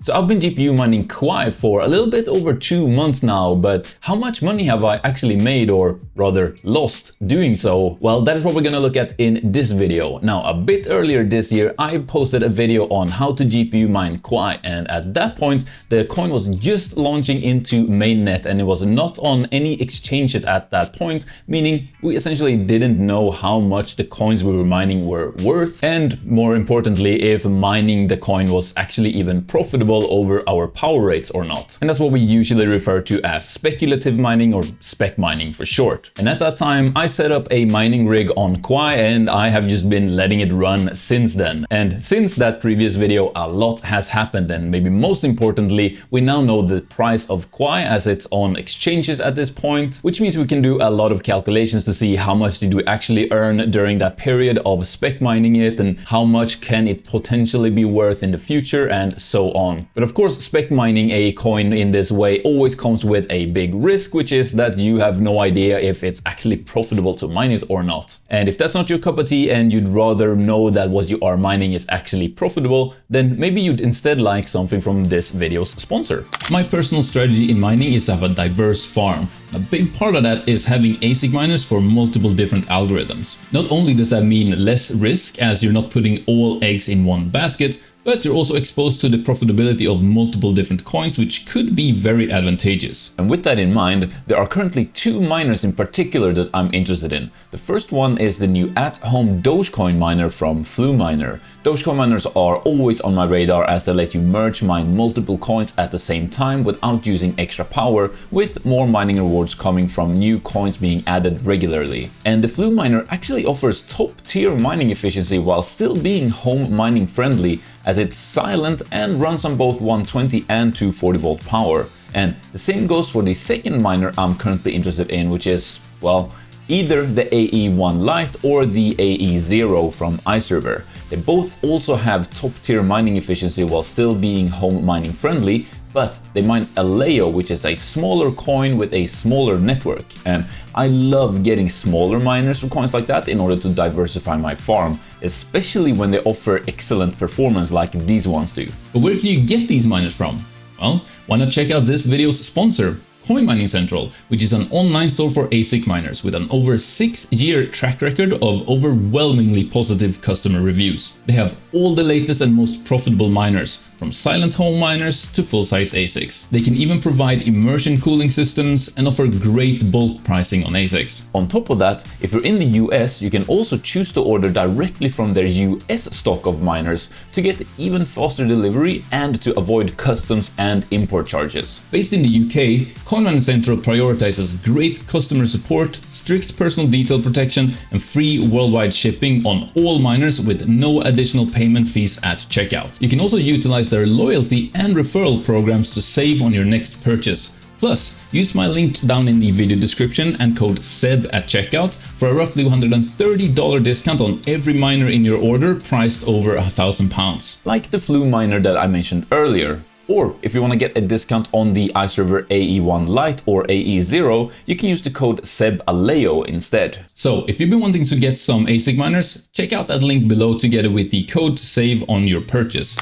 So I've been GPU mining QUAI for a little bit over 2 months now, but how much money have I actually made, or rather lost, doing so? Well, that is what we're gonna look at in this video. Now, a bit earlier this year, I posted a video on how to GPU mine QUAI, and at that point, the coin was just launching into mainnet, and it was not on any exchanges at that point, meaning we essentially didn't know how much the coins we were mining were worth, and more importantly, if mining the coin was actually even profitable over our power rates or not. And that's what we usually refer to as speculative mining, or spec mining for short. And at that time, I set up a mining rig on QUAI, and I have just been letting it run since then. And since that previous video, a lot has happened, and maybe most importantly, we now know the price of QUAI as it's on exchanges at this point, which means we can do a lot of calculations to see how much did we actually earn during that period of spec mining it, and how much can it potentially be worth in the future, and so on. But of course, spec mining a coin in this way always comes with a big risk, which is that you have no idea if it's actually profitable to mine it or not. And if that's not your cup of tea and you'd rather know that what you are mining is actually profitable, then maybe you'd instead like something from this video's sponsor. My personal strategy in mining is to have a diverse farm. A big part of that is having ASIC miners for multiple different algorithms. Not only does that mean less risk, as you're not putting all eggs in one basket, but you're also exposed to the profitability of multiple different coins, which could be very advantageous. And with that in mind, there are currently 2 miners in particular that I'm interested in. The first one is the new at-home Dogecoin miner from 𝗬𝗢𝗏. Dogecoin miners are always on my radar, as they let you merge mine multiple coins at the same time without using extra power, with more mining rewards coming from new coins being added regularly. And the 𝗬𝗏 actually offers top-tier mining efficiency while still being home mining friendly, as it's silent and runs on both 120 and 240 volt power. And the same goes for the second miner I'm currently interested in, which is, well, either the AE1 Lite or the AE0 from 𝗧𝗧. They both also have top-tier mining efficiency while still being home mining friendly, but they mine 𝗓𝗨, which is a smaller coin with a smaller network. And I love getting smaller miners for coins like that in order to diversify my farm, especially when they offer excellent performance like these ones do. But where can you get these miners from? Well, why not check out this video's sponsor, Coin Mining Central, which is an online store for ASIC miners with an over 6-year track record of overwhelmingly positive customer reviews. They have all the latest and most profitable miners, from silent home miners to full-size ASICs. They can even provide immersion cooling systems and offer great bulk pricing on ASICs. On top of that, if you're in the US, you can also choose to order directly from their US stock of miners to get even faster delivery and to avoid customs and import charges. Based in the UK, Coin Mining Central prioritizes great customer support, strict personal detail protection, and free worldwide shipping on all miners with no additional payment fees at checkout. You can also utilize their loyalty and referral programs to save on your next purchase. Plus, use my link down in the video description and code 𝗧 at checkout for a roughly $130 discount on every miner in your order priced over £1,000. Like the 𝗬𝗏𝗏 that I mentioned earlier. Or if you want to get a discount on the 𝗧𝗧 AE1 Lite or AE0, you can use the code 𝗧 instead. So if you've been wanting to get some ASIC miners, check out that link below together with the code to save on your purchase.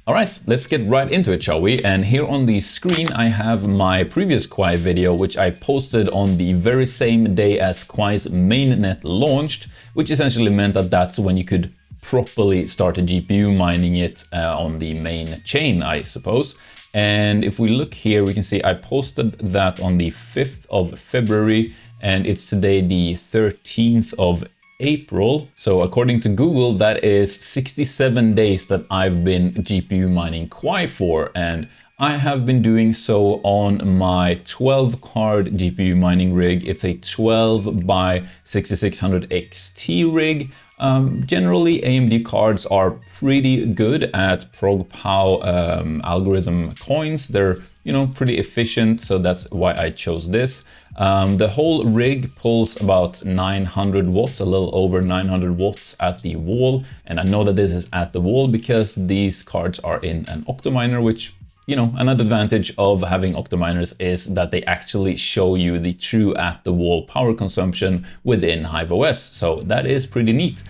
Alright, let's get right into it, shall we? And here on the screen I have my previous QUAI video, which I posted on the very same day as QUAI's mainnet launched, which essentially meant that that's when you could properly start a GPU mining it on the main chain, I suppose. And if we look here, we can see I posted that on the 5th of February, and it's today the 13th of April. So according to Google, that is 67 days that I've been GPU mining QUAI for, and I have been doing so on my 12 card GPU mining rig. It's a 12 by 6600 XT rig. Generally, AMD cards are pretty good at 𝗥𝗘 algorithm coins. They're, pretty efficient, so that's why I chose this. The whole rig pulls about 900 watts, a little over 900 watts at the wall. And I know that this is at the wall because these cards are in an Octominer, which, another advantage of having Octominers is that they actually show you the true at-the-wall power consumption within HiveOS. So that is pretty neat.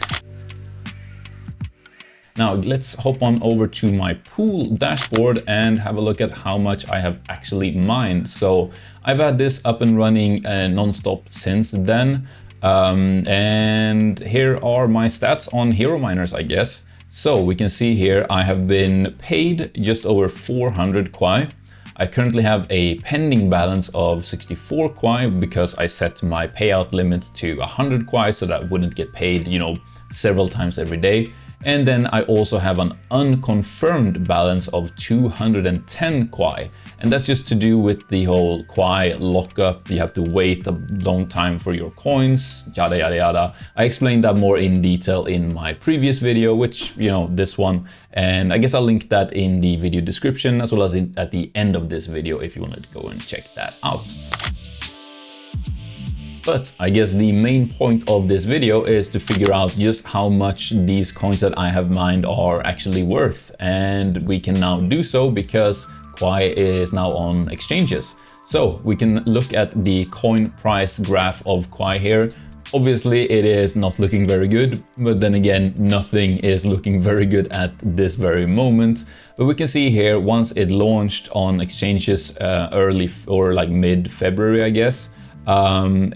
Now let's hop on over to my pool dashboard and have a look at how much I have actually mined. So I've had this up and running non-stop since then. And here are my stats on Hero Miners, I guess. So we can see here I have been paid just over 400 QUAI. I currently have a pending balance of 64 QUAI because I set my payout limit to 100 QUAI so that I wouldn't get paid, you know, several times every day. And then I also have an unconfirmed balance of 210 QUAI. And that's just to do with the whole QUAI lockup. You have to wait a long time for your coins, yada, yada, yada. I explained that more in detail in my previous video, which, you know, this one. And I guess I'll link that in the video description as well as at the end of this video if you wanted to go and check that out. But I guess the main point of this video is to figure out just how much these coins that I have mined are actually worth. And we can now do so because QUAI is now on exchanges. So we can look at the coin price graph of QUAI here. Obviously it is not looking very good, but then again, nothing is looking very good at this very moment. But we can see here, once it launched on exchanges early or like mid-February, I guess,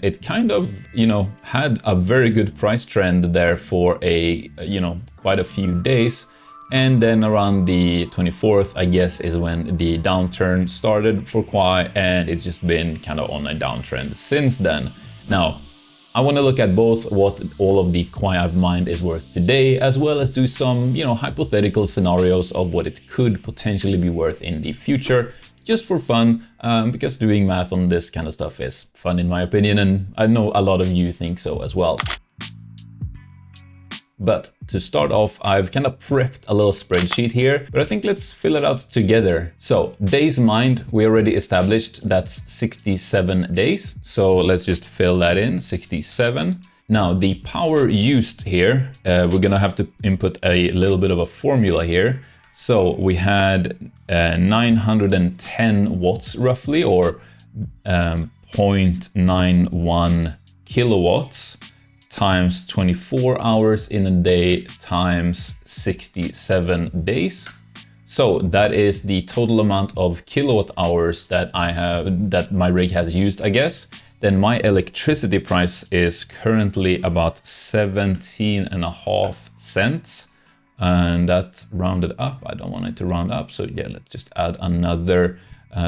it kind of, you know, had a very good price trend there for quite a few days. And then around the 24th, I guess, is when the downturn started for QUAI, and it's just been kind of on a downtrend since then. Now, I want to look at both what all of the QUAI I've mined is worth today, as well as do some, you know, hypothetical scenarios of what it could potentially be worth in the future. Just for fun, because doing math on this kind of stuff is fun in my opinion, and I know a lot of you think so as well. But to start off, I've kind of prepped a little spreadsheet here, but I think let's fill it out together. So days mined, we already established that's 67 days. So let's just fill that in, 67. Now the power used here, we're gonna have to input a little bit of a formula here. So we had 910 watts roughly, or 0.91 kilowatts times 24 hours in a day times 67 days. So that is the total amount of kilowatt hours that that my rig has used, I guess. Then my electricity price is currently about 17.5 cents. And that's rounded up. I don't want it to round up. So yeah, let's just add another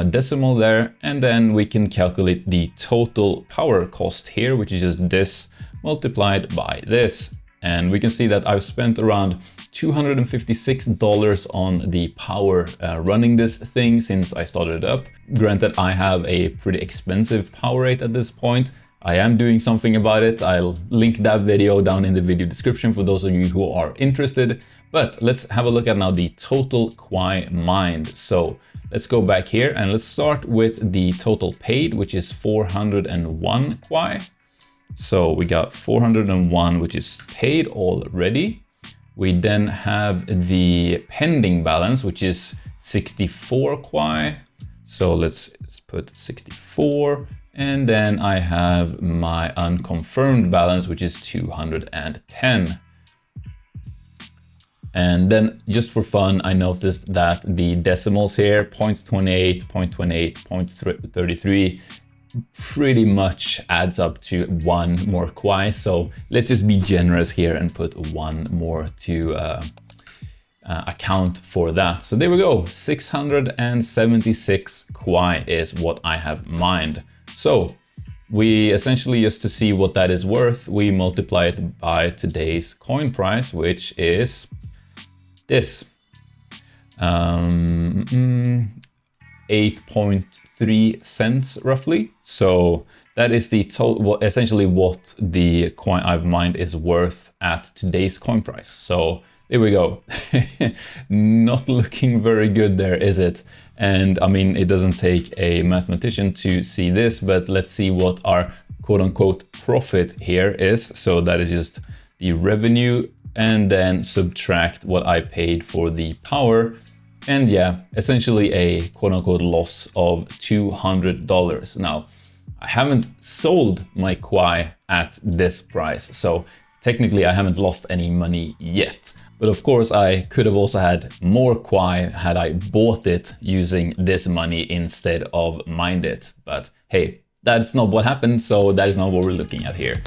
decimal there. And then we can calculate the total power cost here, which is just this multiplied by this. And we can see that I've spent around $256 on the power running this thing since I started it up. Granted, I have a pretty expensive power rate at this point. I am doing something about it. I'll link that video down in the video description for those of you who are interested. But let's have a look at now the total QUAI mined. So let's go back here and let's start with the total paid, which is 401 QUAI. So we got 401, which is paid already. We then have the pending balance, which is 64 QUAI. So let's put 64. And then I have my unconfirmed balance, which is 210. And then just for fun, I noticed that the decimals here, 0.28, 0.28, 0.33, pretty much adds up to one more QUAI. So let's just be generous here and put one more to account for that. So there we go, 676 QUAI is what I have mined. So we essentially, just to see what that is worth, we multiply it by today's coin price, which is this 8.3 cents roughly. So that is the total, essentially what the coin I've mined is worth at today's coin price. So there we go. Not looking very good there, is it? And I mean, it doesn't take a mathematician to see this, but let's see what our quote unquote profit here is. So that is just the revenue and then subtract what I paid for the power. And yeah, essentially a quote unquote loss of $200. Now, I haven't sold my QUAI at this price, so technically I haven't lost any money yet. But of course, I could have also had more QUAI had I bought it using this money instead of mined it. But hey, that's not what happened, so that is not what we're looking at here.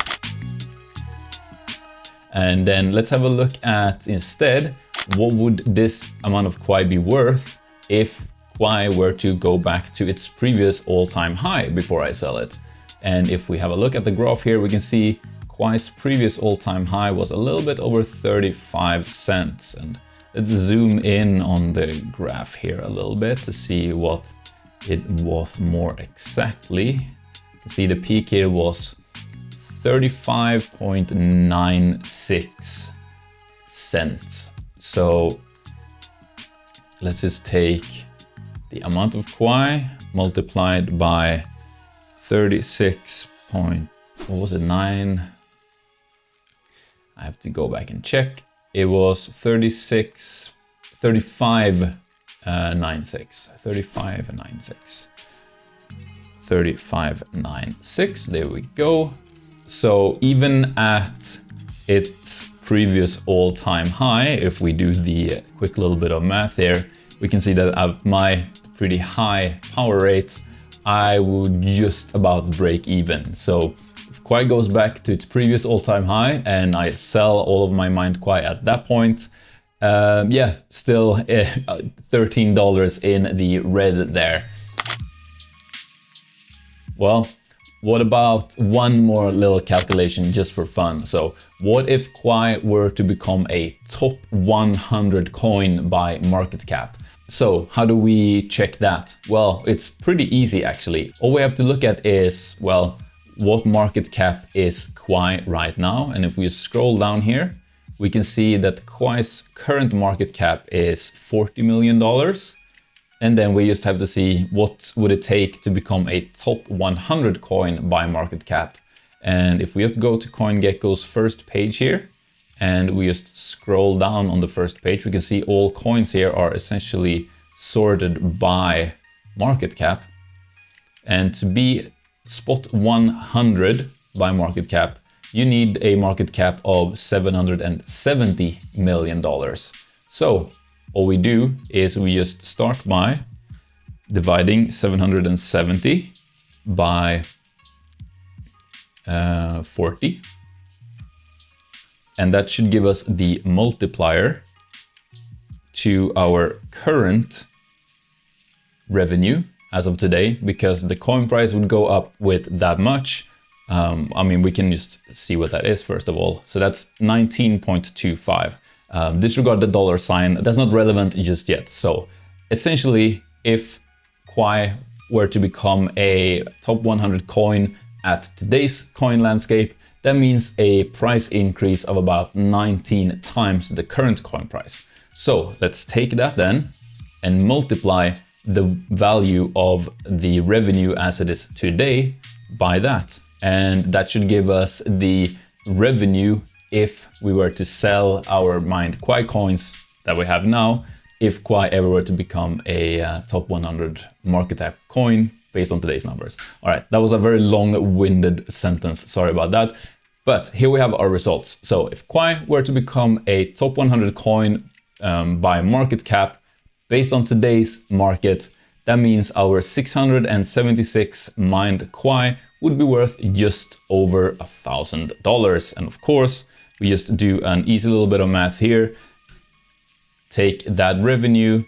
And then let's have a look at instead, what would this amount of QUAI be worth if QUAI were to go back to its previous all-time high before I sell it. And if we have a look at the graph here, we can see QUAI's previous all-time high was a little bit over 35 cents. And let's zoom in on the graph here a little bit to see what it was more exactly. You can see the peak here was 35.96 cents. So let's just take the amount of QUAI multiplied by 36 point, what was it, 9? I have to go back and check. It was 35.96. 35.96. There we go. So even at its previous all-time high, if we do the quick little bit of math here, we can see that at my pretty high power rate, I would just about break even. So if QUAI goes back to its previous all-time high and I sell all of my mined QUAI at that point, yeah, still $13 in the red there. Well, what about one more little calculation just for fun? So what if QUAI were to become a top 100 coin by market cap? So how do we check that? Well, it's pretty easy actually. All we have to look at is, well, what market cap is QUAI right now? And if we scroll down here, we can see that QUAI's current market cap is $40 million. And then we just have to see what would it take to become a top 100 coin by market cap. And if we just go to CoinGecko's first page here, and we just scroll down on the first page, we can see all coins here are essentially sorted by market cap. And to be spot 100 by market cap, you need a market cap of $770 million. So all we do is we just start by dividing 770 by 40. And that should give us the multiplier to our current revenue as of today, because the coin price would go up with that much. I mean, we can just see what that is first of all. So that's 19.25. Disregard the dollar sign, that's not relevant just yet. So essentially, if QUAI were to become a top 100 coin at today's coin landscape, that means a price increase of about 19 times the current coin price. So let's take that then and multiply the value of the revenue as it is today by that. And that should give us the revenue if we were to sell our mined QUAI coins that we have now, if QUAI ever were to become a top 100 market cap coin based on today's numbers. All right, that was a very long-winded sentence, sorry about that. But here we have our results. So if QUAI were to become a top 100 coin by market cap based on today's market, that means our 676 mined QUAI would be worth just over $1,000. And of course, we just do an easy little bit of math here. Take that revenue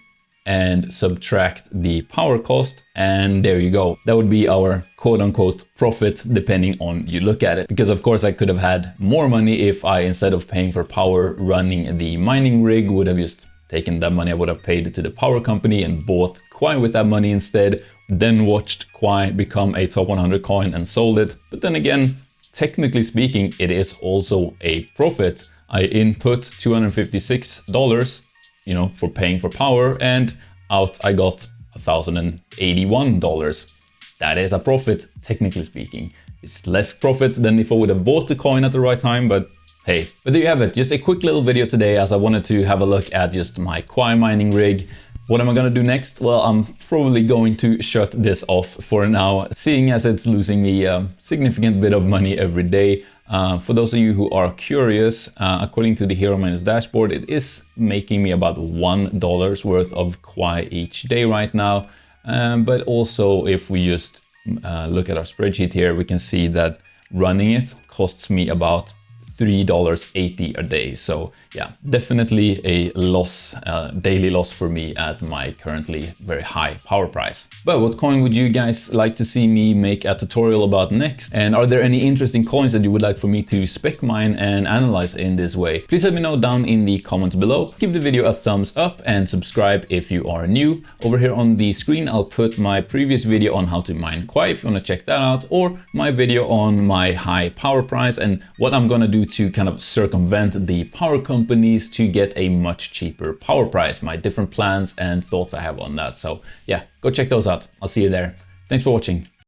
and subtract the power cost, and there you go. That would be our quote-unquote profit, depending on you look at it. Because of course I could have had more money if I, instead of paying for power running the mining rig, would have just taken that money I would have paid to the power company and bought QUAI with that money instead, then watched QUAI become a top 100 coin and sold it. But then again, technically speaking, it is also a profit. I input $256, you know, for paying for power, and out I got $1,081. That is a profit, technically speaking. It's less profit than if I would have bought the coin at the right time, but hey. But there you have it, just a quick little video today as I wanted to have a look at just my QUAI mining rig. What am I gonna do next? Well, I'm probably going to shut this off for now, seeing as it's losing me a significant bit of money every day. For those of you who are curious, according to the Hero Miners dashboard, it is making me about $1 worth of QUAI each day right now. But also if we just look at our spreadsheet here, we can see that running it costs me about $3.80 a day. So yeah, definitely a loss, daily loss for me at my currently very high power price. But what coin would you guys like to see me make a tutorial about next? And are there any interesting coins that you would like for me to spec mine and analyze in this way? Please let me know down in the comments below. Give the video a thumbs up and subscribe if you are new. Over here on the screen, I'll put my previous video on how to mine QUAI if you want to check that out, or my video on my high power price and what I'm gonna do to kind of circumvent the power companies to get a much cheaper power price, my different plans and thoughts I have on that. So yeah, go check those out. I'll see you there. Thanks for watching.